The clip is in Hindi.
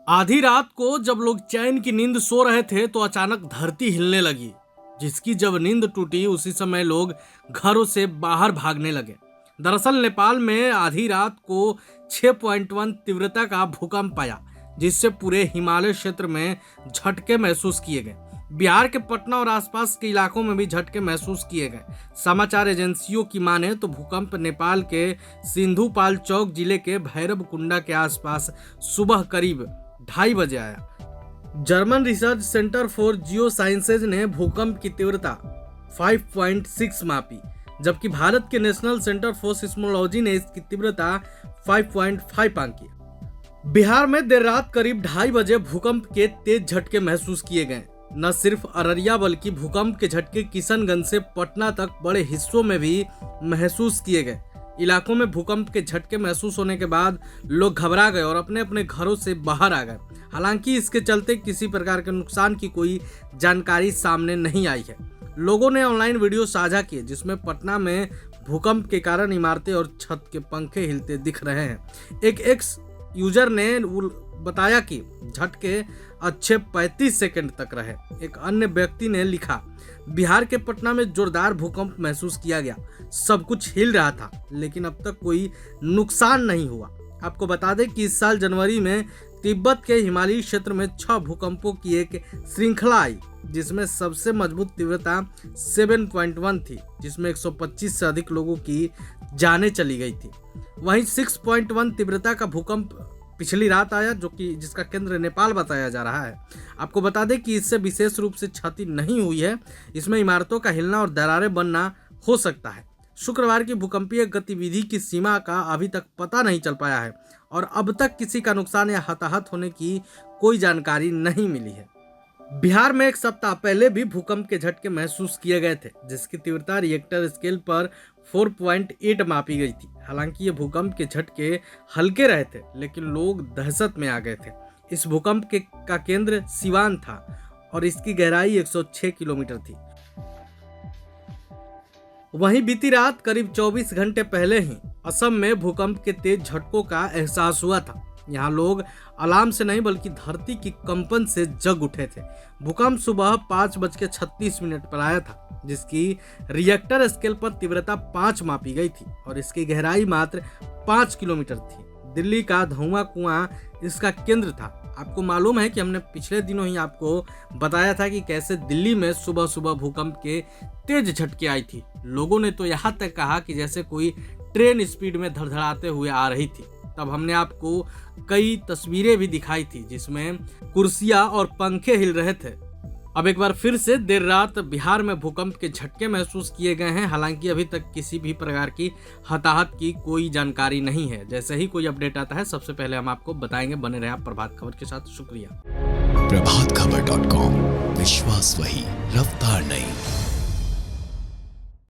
आधी रात को जब लोग चैन की नींद सो रहे थे तो अचानक धरती हिलने लगी, जिसकी जब नींद टूटी उसी समय लोग घरों से बाहर भागने लगे। दरअसल नेपाल में आधी रात को 6.1 तीव्रता का भूकंप आया, जिससे पूरे हिमालय क्षेत्र में झटके महसूस किए गए। बिहार के पटना और आसपास के इलाकों में भी झटके महसूस किए गए। समाचार एजेंसियों की माने तो भूकंप नेपाल के सिंधुपाल चौक जिले के भैरवकुंडा के आसपास सुबह करीब 2:30 बजे आया। German research centre for Jio sciences ने भूकंप की तीव्रता 5.6 मापी, जबकि भारत के नेशनल सेंटर फॉर सिस्मोलॉजी ने इसकी तीव्रता 5.5 आंकी। बिहार में देर रात करीब 2:30 बजे भूकंप के तेज झटके महसूस किए गए। न सिर्फ अररिया बल्कि भूकंप के झटके किशनगंज से पटना तक बड़े हिस्सों में भी महसूस किए गए। इलाकों में भूकंप के झटके महसूस होने के बाद लोग घबरा गए और अपने अपने घरों से बाहर आ गए। हालांकि इसके चलते किसी प्रकार के नुकसान की कोई जानकारी सामने नहीं आई है। लोगों ने ऑनलाइन वीडियो साझा किए, जिसमें पटना में भूकंप के कारण इमारतें और छत के पंखे हिलते दिख रहे हैं। एक एक्स यूजर ने बताया कि झटके अच्छे 35 सेकंड तक रहे। एक अन्य व्यक्ति ने लिखा, बिहार के पटना में जोरदार भूकंप महसूस किया गया, सब कुछ हिल रहा था, लेकिन अब तक कोई नुकसान नहीं हुआ। आपको बता दें कि इस साल जनवरी में तिब्बत के हिमालयी क्षेत्र में 6 भूकंपों की एक श्रृंखला आई, जिसमें सबसे मजबूत तीव्रता 7.1 थी, जिसमें 125 से अधिक लोगों की जानें चली गई थी। वहीं 6.1 तीव्रता का भूकंप पिछली रात आया, जिसका केंद्र नेपाल बताया जा रहा है। आपको बता दें कि इससे विशेष रूप से क्षति नहीं हुई है। इसमें इमारतों का हिलना और दरारें बनना हो सकता है। शुक्रवार की भूकंपीय गतिविधि की सीमा का अभी तक पता नहीं चल पाया है और अब तक किसी का नुकसान या हताहत होने की कोई जानकारी नहीं मिली है। बिहार में एक सप्ताह पहले भी भूकंप के झटके महसूस किए गए थे, जिसकी तीव्रता रिएक्टर स्केल पर 4.8 मापी गई थी। हालांकि ये भूकंप के झटके हल्के रहे थे, लेकिन लोग दहशत में आ गए थे। इस भूकंप का केंद्र सिवान था और इसकी गहराई 106 किलोमीटर थी। वहीं बीती रात करीब 24 घंटे पहले ही असम में भूकंप के तेज झटकों का एहसास हुआ था। यहाँ लोग अलार्म से नहीं बल्कि धरती की कंपन से जग उठे थे। भूकंप सुबह 5:36 पर आया था, जिसकी रिएक्टर स्केल पर तीव्रता 5 मापी गई थी और इसकी गहराई मात्र 5 किलोमीटर थी। दिल्ली का धुआं कुआं इसका केंद्र था। आपको मालूम है कि हमने पिछले दिनों ही आपको बताया था कि कैसे दिल्ली में सुबह सुबह भूकंप के तेज झटके आई थी। लोगों ने तो यहाँ तक कहा कि जैसे कोई ट्रेन स्पीड में धड़धड़ाते हुए आ रही थी। तब हमने आपको कई तस्वीरें भी दिखाई थी, जिसमें कुर्सियां और पंखे हिल रहे थे। अब एक बार फिर से देर रात बिहार में भूकंप के झटके महसूस किए गए हैं। हालांकि अभी तक किसी भी प्रकार की हताहत की कोई जानकारी नहीं है। जैसे ही कोई अपडेट आता है सबसे पहले हम आपको बताएंगे। बने रहे आप प्रभात खबर के साथ। शुक्रिया। प्रभातखबर.com, विश्वास वही, रफ्तार नहीं।